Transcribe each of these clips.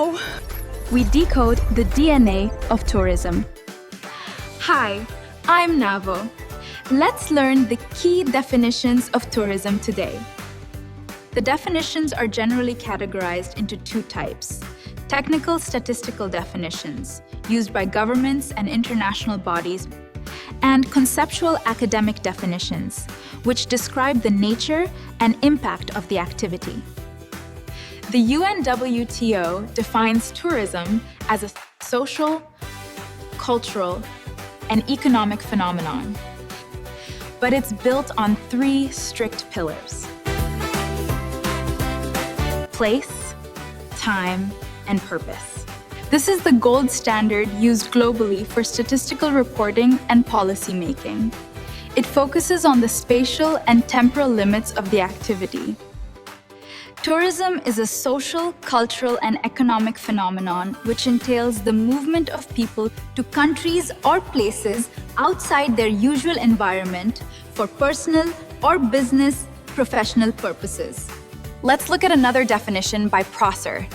Wow! We decode the DNA of tourism. Hi, I'm Navo. Let's learn the key definitions of tourism today. The definitions are generally categorized into two types: technical statistical definitions, used by governments and international bodies, and conceptual academic definitions, which describe the nature and impact of the activity. The UNWTO defines tourism as a social, cultural, and economic phenomenon, but it's built on three strict pillars: place, time, and purpose. This is the gold standard used globally for statistical reporting and policy making. It focuses on the spatial and temporal limits of the activity. Tourism is a social, cultural, and economic phenomenon which entails the movement of people to countries or places outside their usual environment for personal or business professional purposes. Let's look at another definition by Prosser.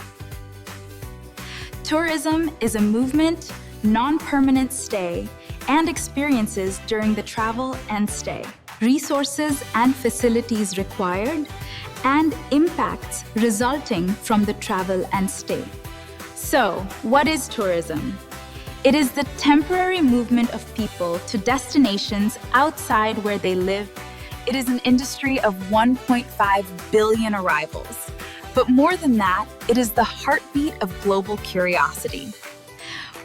Tourism is a movement, non-permanent stay, and experiences during the travel and stay, resources and facilities required, and impacts resulting from the travel and stay. So, what is tourism? It is the temporary movement of people to destinations outside where they live. It is an industry of 1.5 billion arrivals. But more than that, it is the heartbeat of global curiosity.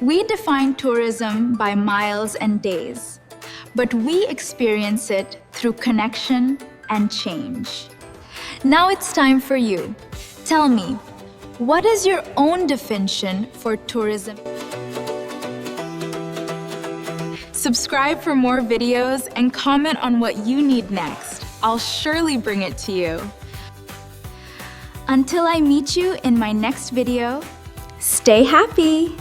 We define tourism by miles and days, but we experience it through connection and change. Now it's time for you. Tell me, what is your own definition for tourism? Subscribe for more videos and comment on what you need next. I'll surely bring it to you. Until I meet you in my next video, stay happy!